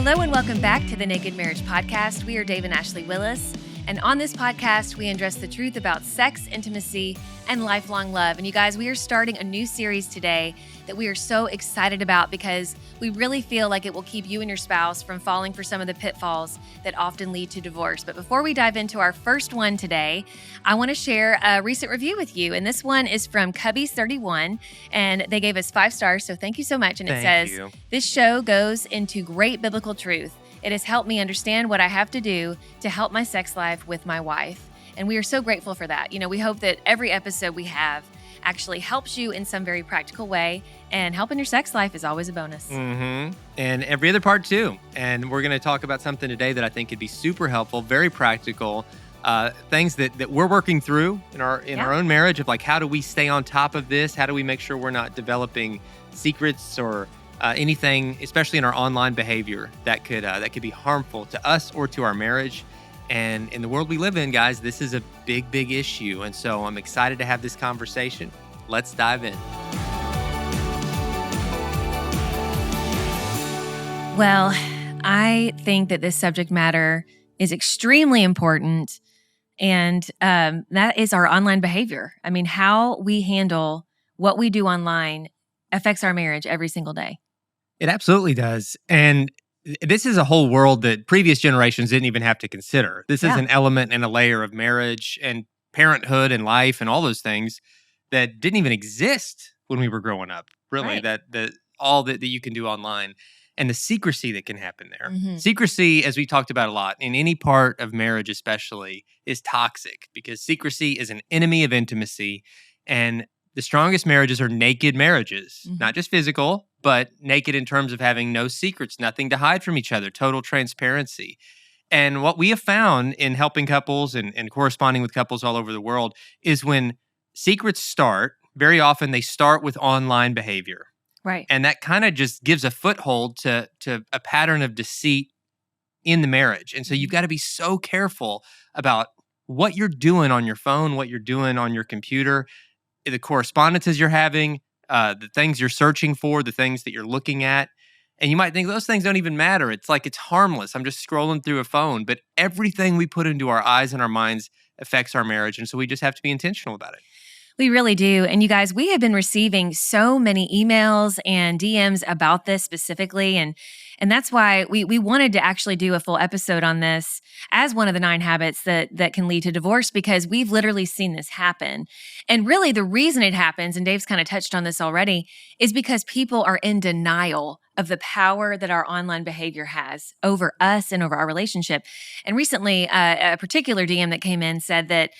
Hello and welcome back to the Naked Marriage Podcast. We are Dave and Ashley Willis, and on this podcast, we address the truth about sex, intimacy, and lifelong love. And you guys, we are starting a new series today that we are so excited about because we really feel like it will keep you and your spouse from falling for some of the pitfalls that often lead to divorce. But before we dive into our first one today, I want to share a recent review with you. And this one is from Cubbies31, and they gave us 5 stars. So thank you so much. And it says, "This show goes into great biblical truth. It has helped me understand what I have to do to help my sex life with my wife." And we are so grateful for that. You know, we hope that every episode we have actually helps you in some very practical way, and helping your sex life is always a bonus. Mm-hmm. And every other part too. And we're going to talk about something today that I think could be super helpful, very practical, things that we're working through in our own marriage of like, how do we stay on top of this? How do we make sure we're not developing secrets or anything, especially in our online behavior that could be harmful to us or to our marriage. And in the world we live in, guys, this is a big, big issue. And so I'm excited to have this conversation. Let's dive in. Well, I think that this subject matter is extremely important, and that is our online behavior. I mean, how we handle what we do online affects our marriage every single day. It absolutely does. And this is a whole world that previous generations didn't even have to consider. This is an element and a layer of marriage and parenthood and life and all those things that didn't even exist when we were growing up, really, Right. that all that you can do online and the secrecy that can happen there. Mm-hmm. Secrecy, as we talked about a lot, in any part of marriage especially, is toxic because secrecy is an enemy of intimacy. And the strongest marriages are naked marriages, not just physical, but naked in terms of having no secrets, nothing to hide from each other, total transparency. And what we have found in helping couples and corresponding with couples all over the world is when secrets start, very often they start with online behavior. Right. And that kind of just gives a foothold to a pattern of deceit in the marriage. And so you've got to be so careful about what you're doing on your phone, what you're doing on your computer, the correspondences you're having, the things you're searching for, the things that you're looking at. And you might think those things don't even matter. It's like it's harmless. I'm just scrolling through a phone. But everything we put into our eyes and our minds affects our marriage. And so we just have to be intentional about it. We really do. And you guys, we have been receiving so many emails and DMs about this specifically. And that's why we wanted to actually do a full episode on this as one of the 9 habits that can lead to divorce, because we've literally seen this happen. And really the reason it happens, and Dave's kind of touched on this already, is because people are in denial of the power that our online behavior has over us and over our relationship. And recently, a particular DM that came in said that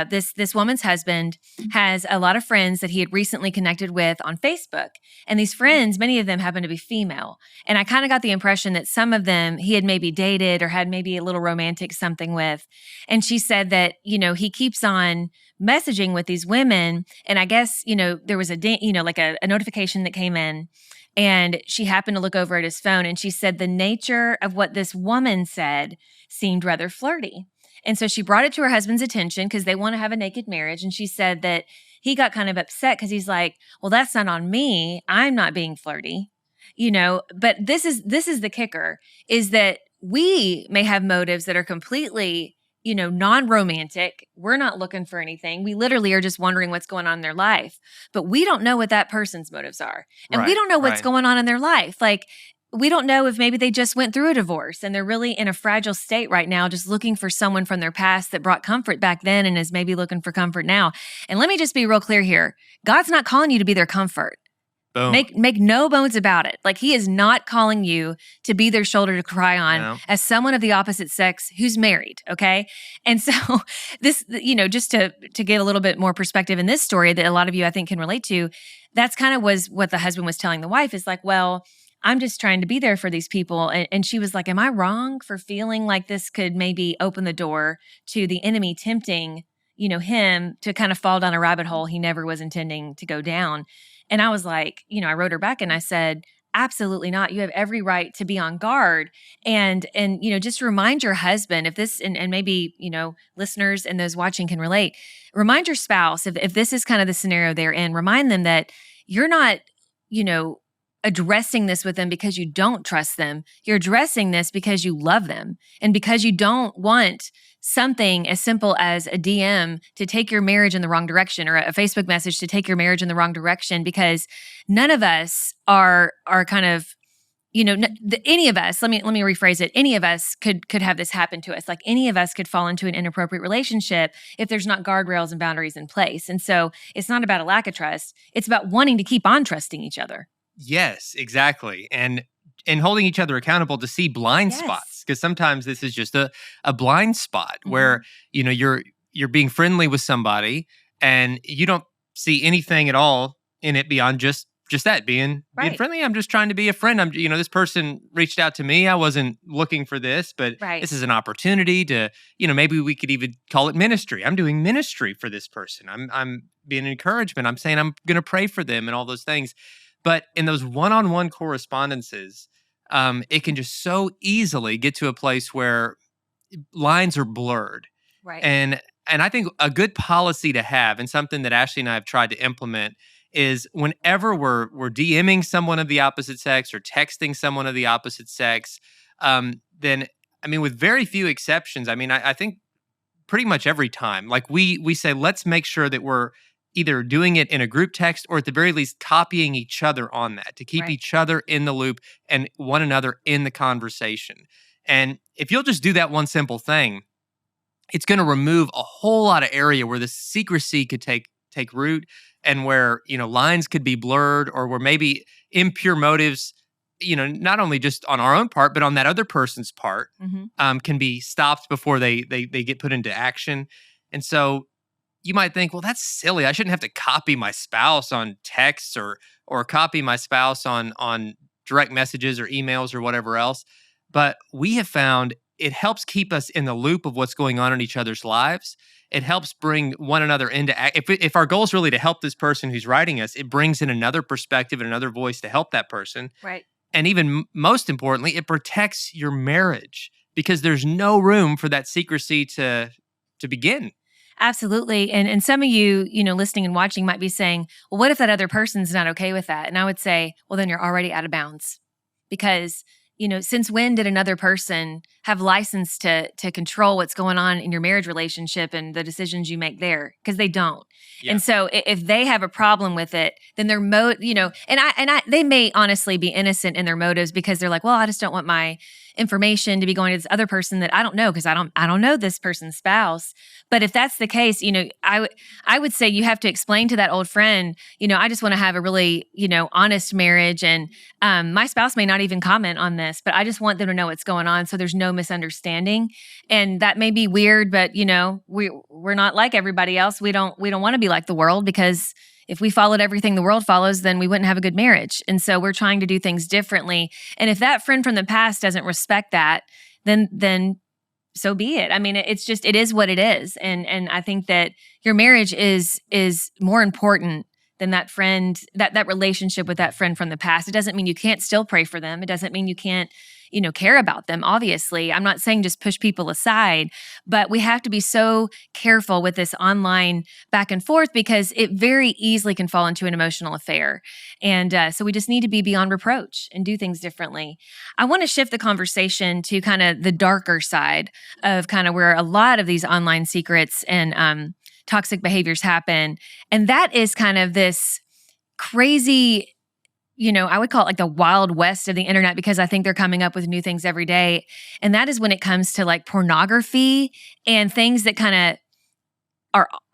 this woman's husband has a lot of friends that he had recently connected with on Facebook. And these friends, many of them happen to be female. And I kind of got the impression that some of them he had maybe dated or had maybe a little romantic something with. And she said that, he keeps on messaging with these women. And I guess, there was a notification that came in. And she happened to look over at his phone, and she said the nature of what this woman said seemed rather flirty. And so she brought it to her husband's attention because they want to have a naked marriage. And she said that he got kind of upset because he's like, well, that's not on me. I'm not being flirty, But this is the kicker, is that we may have motives that are completely non-romantic. We're not looking for anything. We literally are just wondering what's going on in their life. But we don't know what that person's motives are. And we don't know what's going on in their life. Like, we don't know if maybe they just went through a divorce and they're really in a fragile state right now, just looking for someone from their past that brought comfort back then and is maybe looking for comfort now. And let me just be real clear here. God's not calling you to be their comfort. Boom. Make no bones about it. Like, he is not calling you to be their shoulder to cry on as someone of the opposite sex who's married, okay? And so this, just to give a little bit more perspective in this story that a lot of you I think can relate to, that's kind of was what the husband was telling the wife, is like, well, I'm just trying to be there for these people. And she was like, am I wrong for feeling like this could maybe open the door to the enemy tempting, him to kind of fall down a rabbit hole he never was intending to go down? And I was like, I wrote her back and I said, absolutely not. You have every right to be on guard. And just remind your husband, if this, and maybe, listeners and those watching can relate, remind your spouse, if this is kind of the scenario they're in, remind them that you're not, addressing this with them because you don't trust them. You're addressing this because you love them and because you don't want something as simple as a DM to take your marriage in the wrong direction, or a Facebook message to take your marriage in the wrong direction, because none of us are kind of, any of us, let me rephrase it. Any of us could have this happen to us. Like, any of us could fall into an inappropriate relationship if there's not guardrails and boundaries in place. And so it's not about a lack of trust. It's about wanting to keep on trusting each other. Yes, exactly. And holding each other accountable to see blind spots, because sometimes this is just a blind spot where, you're being friendly with somebody and you don't see anything at all in it beyond just that being friendly. I'm just trying to be a friend. This person reached out to me. I wasn't looking for this, but this is an opportunity to, maybe we could even call it ministry. I'm doing ministry for this person. I'm being an encouragement. I'm saying I'm going to pray for them and all those things. But in those one-on-one correspondences, it can just so easily get to a place where lines are blurred. Right. And I think a good policy to have, and something that Ashley and I have tried to implement, is whenever we're DMing someone of the opposite sex or texting someone of the opposite sex, then, with very few exceptions, I think pretty much every time, like we say, let's make sure that we're either doing it in a group text or at the very least copying each other on that, to keep each other in the loop and one another in the conversation. And if you'll just do that one simple thing, it's going to remove a whole lot of area where the secrecy could take root, and where, lines could be blurred, or where maybe impure motives, not only just on our own part, but on that other person's part, can be stopped before they get put into action. And so you might think, well, that's silly. I shouldn't have to copy my spouse on texts or copy my spouse on direct messages or emails or whatever else. But we have found it helps keep us in the loop of what's going on in each other's lives. It helps bring one another into if our goal is really to help this person who's writing us, it brings in another perspective and another voice to help that person. Right. And even most importantly, it protects your marriage, because there's no room for that secrecy to begin. Absolutely. And some of you, listening and watching might be saying, well, what if that other person's not okay with that? And I would say, well, then you're already out of bounds. Because, since when did another person have license to control what's going on in your marriage relationship and the decisions you make there? Because they don't. Yeah. And so if they have a problem with it, then their they may honestly be innocent in their motives, because they're like, well, I just don't want my information to be going to this other person that I don't know, because I don't know this person's spouse. But if that's the case, I would say you have to explain to that old friend, I just want to have a really, honest marriage, and my spouse may not even comment on this, but I just want them to know what's going on, so there's no misunderstanding. And that may be weird, but we're not like everybody else. We don't want to be like the world, because if we followed everything the world follows, then we wouldn't have a good marriage. And so we're trying to do things differently. And if that friend from the past doesn't respect that, then so be it. It is what it is. And I think that your marriage is more important than that friend, that relationship with that friend from the past. It doesn't mean you can't still pray for them. It doesn't mean you can't, care about them. Obviously, I'm not saying just push people aside, but we have to be so careful with this online back and forth, because it very easily can fall into an emotional affair. And so we just need to be beyond reproach and do things differently. I want to shift the conversation to kind of the darker side of kind of where a lot of these online secrets and toxic behaviors happen. And that is kind of this crazy, I would call it like the Wild West of the internet, because I think they're coming up with new things every day. And that is when it comes to like pornography and things that kind of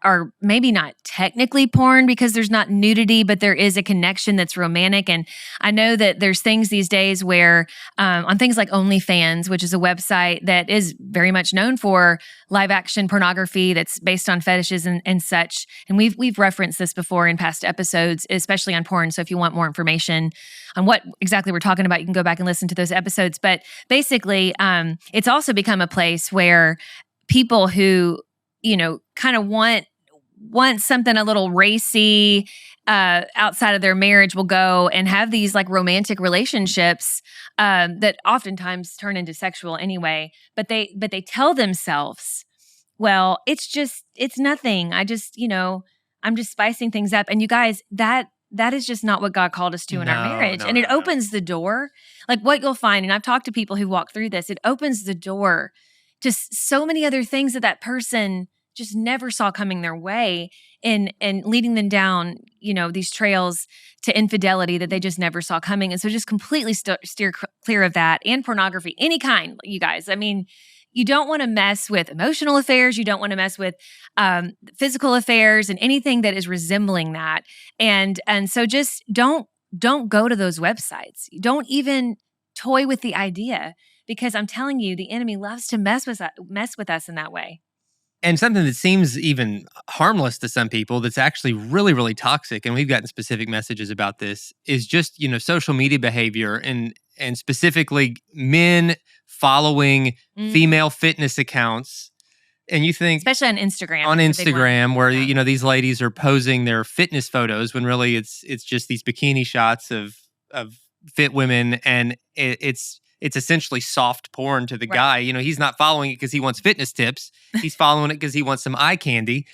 are maybe not technically porn, because there's not nudity, but there is a connection that's romantic. And I know that there's things these days where on things like OnlyFans, which is a website that is very much known for live action pornography that's based on fetishes and such. And we've referenced this before in past episodes, especially on porn. So if you want more information on what exactly we're talking about, you can go back and listen to those episodes. But basically, it's also become a place where people who kind of want something a little racy outside of their marriage will go and have these like romantic relationships that oftentimes turn into sexual anyway. But they tell themselves, well, it's nothing. I'm just spicing things up. And you guys, that that is just not what God called us to in our No, marriage. no, And it no, no. opens the door, like what you'll find, and I've talked to people who walk through this, it opens the door to so many other things that that person just never saw coming their way, and leading them down, these trails to infidelity that they just never saw coming. And so just completely steer clear of that, and pornography, any kind, you guys. I mean, you don't want to mess with emotional affairs. You don't want to mess with physical affairs and anything that is resembling that. And so just don't go to those websites. Don't even toy with the idea, because I'm telling you, the enemy loves to mess with us in that way. And something that seems even harmless to some people that's actually really, really toxic, and we've gotten specific messages about this, is just, social media behavior, and specifically men following female fitness accounts. And you think, especially on Instagram. On Instagram, where these ladies are posing their fitness photos when really it's just these bikini shots of fit women, and it's essentially soft porn to the guy. He's not following it because he wants fitness tips. He's following it because he wants some eye candy.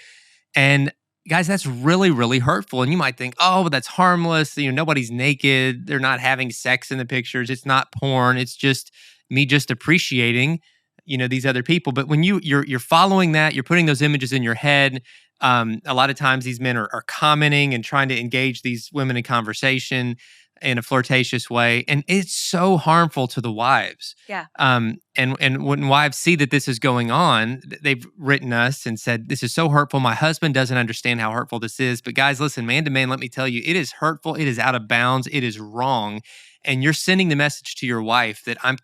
And guys, that's really, really hurtful. And you might think, oh, but that's harmless. Nobody's naked. They're not having sex in the pictures. It's not porn. It's just me just appreciating, these other people. But when you're following that, you're putting those images in your head. A lot of times these men are commenting and trying to engage these women in conversation in a flirtatious way. And it's so harmful to the wives. Yeah. And when wives see that this is going on, they've written us and said, this is so hurtful. My husband doesn't understand how hurtful this is. But guys, listen, man to man, let me tell you, it is hurtful. It is out of bounds. It is wrong. And you're sending the message to your wife that I'm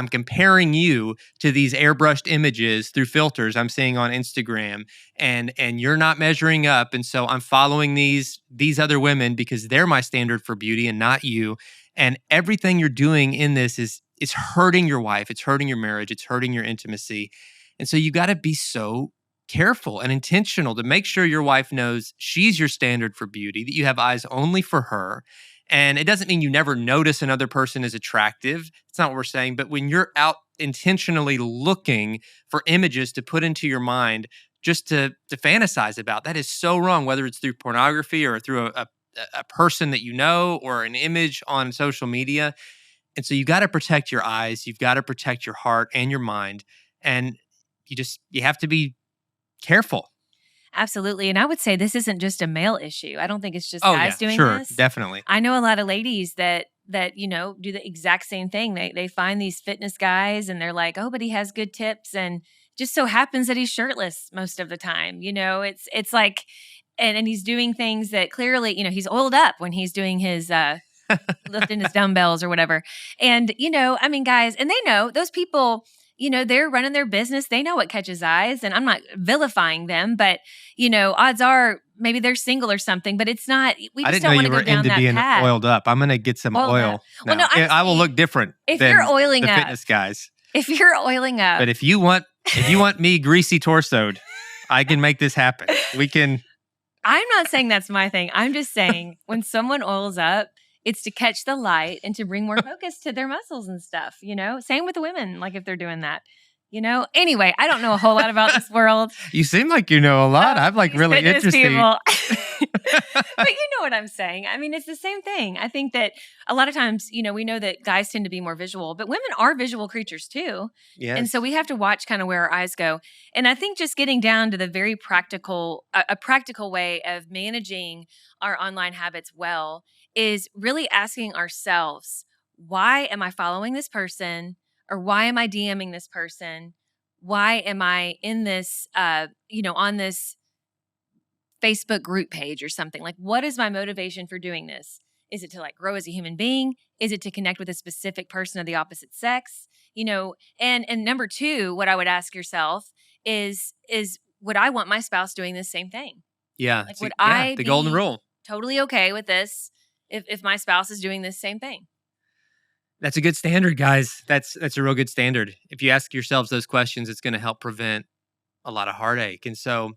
comparing you to these airbrushed images through filters I'm seeing on Instagram, and you're not measuring up. And so I'm following these other women because they're my standard for beauty and not you. And everything you're doing in this is hurting your wife. It's hurting your marriage. It's hurting your intimacy. And so you got to be so careful and intentional to make sure your wife knows she's your standard for beauty, that you have eyes only for her. And it doesn't mean you never notice another person is attractive. It's not what we're saying. But when you're out intentionally looking for images to put into your mind just to fantasize about, that is so wrong, whether it's through pornography or through a person that you know, or an image on social media. And so you got to protect your eyes. You've got to protect your heart and your mind. And you have to be careful. Absolutely. And I would say this isn't just a male issue. I don't think it's just guys doing this. Definitely. I know a lot of ladies that do the exact same thing. They find these fitness guys and they're like, oh, but he has good tips, and just so happens that he's shirtless most of the time. It's like, and he's doing things that clearly, he's oiled up when he's doing his lifting his dumbbells or whatever. And, guys, and they know those people, they're running their business. They know what catches eyes, and I'm not vilifying them, but, odds are maybe they're single or something, but it's not, we just don't want to go down that path. I didn't know you were into being oiled up. I'm going to get some oil. Well, no, I will look different than you're oiling the up, fitness guys. If you're oiling up. But if you want me greasy torsoed, I can make this happen. We can. I'm not saying that's my thing. I'm just saying when someone oils up, it's to catch the light and to bring more focus to their muscles and stuff, Same with the women, like if they're doing that, Anyway, I don't know a whole lot about this world. You seem like you know a lot. I'm like really interested. But you know what I'm saying. I mean, it's the same thing. I think that a lot of times, we know that guys tend to be more visual, but women are visual creatures too. Yes. And so we have to watch kind of where our eyes go. And I think just getting down to the very practical, a practical way of managing our online habits well is really asking ourselves, why am I following this person? Or why am I DMing this person? Why am I in this, on this Facebook group page or something? Like, what is my motivation for doing this? Is it to grow as a human being? Is it to connect with a specific person of the opposite sex? And number two, what I would ask yourself is would I want my spouse doing the same thing? Yeah. Would I the golden rule. Totally okay with this if my spouse is doing this same thing? That's a good standard, guys. That's a real good standard. If you ask yourselves those questions, it's going to help prevent a lot of heartache. And so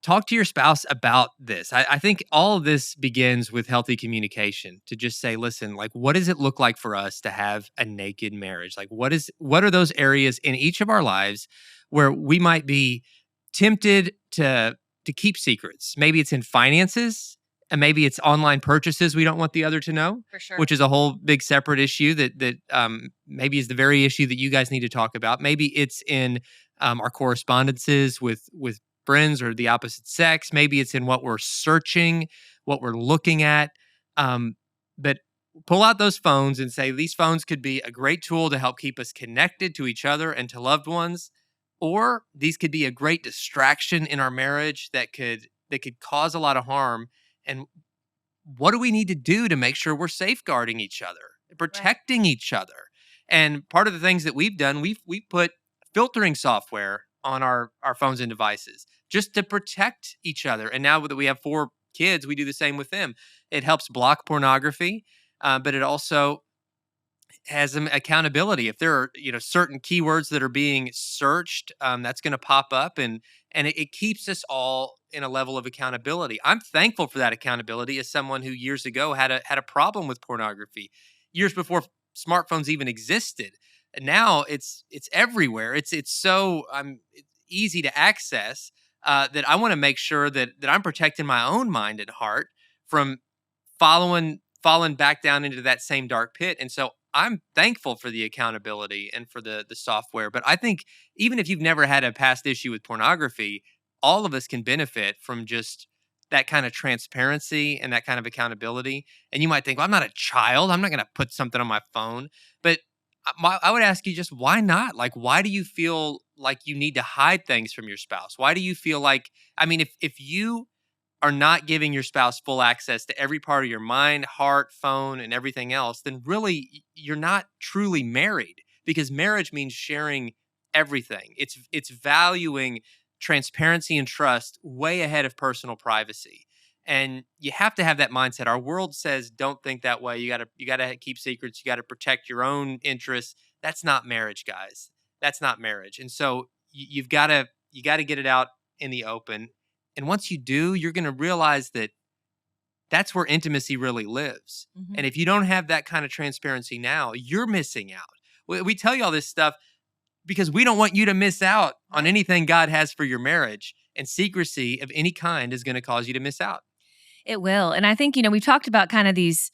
talk to your spouse about this. I think all of this begins with healthy communication, to just say, listen, what does it look like for us to have a naked marriage? What are those areas in each of our lives where we might be tempted to keep secrets? Maybe it's in finances. And maybe it's online purchases we don't want the other to know, For sure. which is a whole big separate issue that maybe is the very issue that you guys need to talk about. Maybe it's in our correspondences with friends or the opposite sex. Maybe it's in what we're searching, what we're looking at. But pull out those phones and say these phones could be a great tool to help keep us connected to each other and to loved ones, or these could be a great distraction in our marriage that could cause a lot of harm. And what do we need to do to make sure we're safeguarding each other, protecting each other? And part of the things that we've done, we put filtering software on our phones and devices just to protect each other. And now that we have 4 kids, we do the same with them. It helps block pornography, but it also has some accountability. If there are certain keywords that are being searched, that's going to pop up, and it keeps us all in a level of accountability. I'm thankful for that accountability as someone who years ago had a problem with pornography, years before smartphones even existed. And now it's everywhere. It's so it's easy to access, that I want to make sure that I'm protecting my own mind and heart from falling back down into that same dark pit. And so I'm thankful for the accountability and for the software. But I think even if you've never had a past issue with pornography, all of us can benefit from just that kind of transparency and that kind of accountability. And you might think, well, I'm not a child. I'm not going to put something on my phone. But I would ask you, just why not? Like, why do you feel like you need to hide things from your spouse? Why do you feel like, I mean, if you are not giving your spouse full access to every part of your mind, heart, phone, and everything else, then really you're not truly married, because marriage means sharing everything. It's valuing transparency and trust way ahead of personal privacy. And you have to have that mindset. Our world says don't think that way. You gotta keep secrets. You gotta protect your own interests. That's not marriage, guys. That's not marriage. And so you gotta get it out in the open. And once you do, you're going to realize that that's where intimacy really lives. Mm-hmm. And if you don't have that kind of transparency now, you're missing out. We tell you all this stuff because we don't want you to miss out on anything God has for your marriage. And secrecy of any kind is going to cause you to miss out. It will. And I think, we've talked about kind of these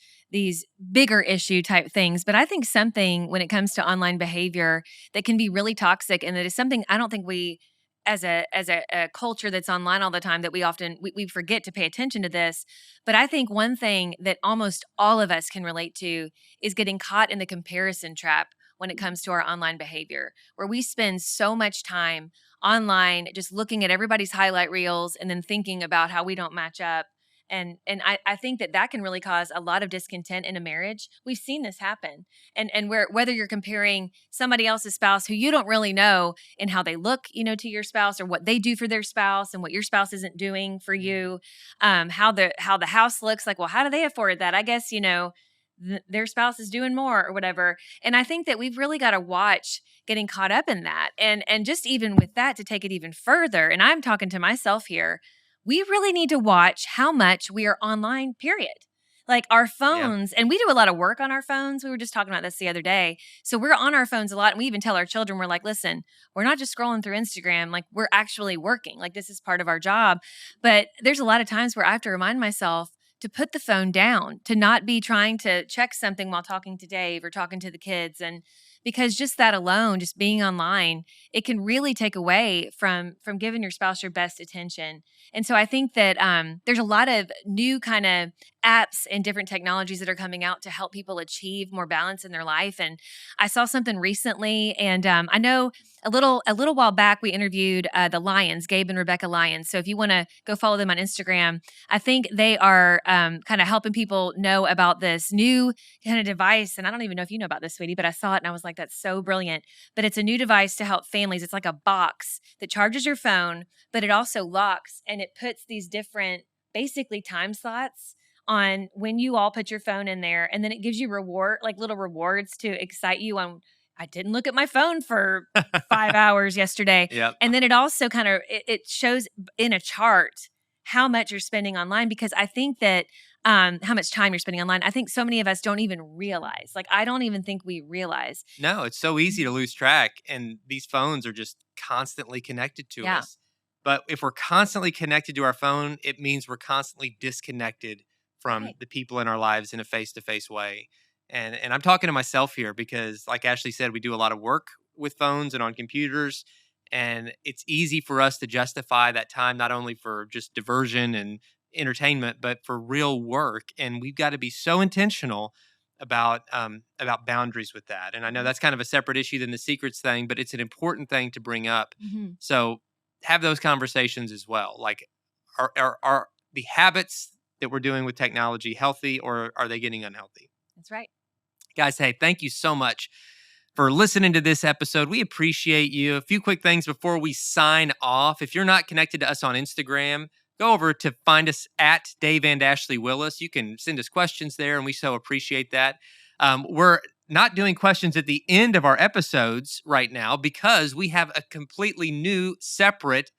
bigger issue type things, but I think something when it comes to online behavior that can be really toxic, and that is something I don't think we as a culture that's online all the time, that we often we forget to pay attention to this. But I think one thing that almost all of us can relate to is getting caught in the comparison trap when it comes to our online behavior, where we spend so much time online just looking at everybody's highlight reels and then thinking about how we don't match up. And I think that can really cause a lot of discontent in a marriage. We've seen this happen. And whether you're comparing somebody else's spouse who you don't really know and how they look, to your spouse, or what they do for their spouse and what your spouse isn't doing for you, how the house looks like, well, how do they afford that? I guess, their spouse is doing more or whatever. And I think that we've really got to watch getting caught up in that. And just even with that, to take it even further, and I'm talking to myself here, we really need to watch how much we are online, period. Like our phones, and we do a lot of work on our phones. We were just talking about this the other day. So we're on our phones a lot. And we even tell our children, we're like, listen, we're not just scrolling through Instagram. Like, we're actually working. Like, this is part of our job. But there's a lot of times where I have to remind myself to put the phone down, to not be trying to check something while talking to Dave or talking to the kids. And because just that alone, just being online, it can really take away from giving your spouse your best attention. And so I think that there's a lot of new kind of apps and different technologies that are coming out to help people achieve more balance in their life. And I saw something recently, and I know a little while back we interviewed the Lyons, Gabe and Rebecca Lyons. So if you want to go follow them on Instagram, I think they are kind of helping people know about this new kind of device. And I don't even know if you know about this, sweetie, but I saw it and I was like, that's so brilliant. But it's a new device to help families. It's like a box that charges your phone, but it also locks, and it puts these different basically time slots on when you all put your phone in there, and then it gives you little rewards to excite you on, I didn't look at my phone for 5 hours yesterday. Yep. And then it also kind of, it shows in a chart how much you're spending online, because I think that how much time you're spending online, I think so many of us don't even realize. Like, I don't even think we realize. No, it's so easy to lose track, and these phones are just constantly connected to us. But if we're constantly connected to our phone, it means we're constantly disconnected from the people in our lives in a face-to-face way. And I'm talking to myself here because, like Ashley said, we do a lot of work with phones and on computers. And it's easy for us to justify that time, not only for just diversion and entertainment, but for real work. And we've got to be so intentional about boundaries with that. And I know that's kind of a separate issue than the secrets thing, but it's an important thing to bring up. So have those conversations as well. Like, are the habits that we're doing with technology healthy, or are they getting unhealthy? That's right. Guys, hey, thank you so much for listening to this episode. We appreciate you. A few quick things before we sign off. If you're not connected to us on Instagram, go over to find us at Dave and Ashley Willis. You can send us questions there, and we so appreciate that. We're not doing questions at the end of our episodes right now because we have a completely new, separate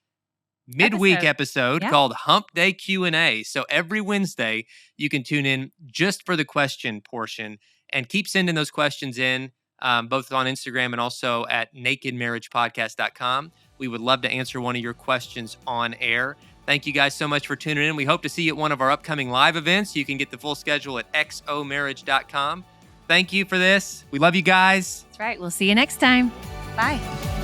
midweek episode called Hump Day Q&A. So every Wednesday, you can tune in just for the question portion, and keep sending those questions in, both on Instagram and also at nakedmarriagepodcast.com. We would love to answer one of your questions on air. Thank you guys so much for tuning in. We hope to see you at one of our upcoming live events. You can get the full schedule at xomarriage.com. Thank you for this. We love you guys. That's right. We'll see you next time. Bye.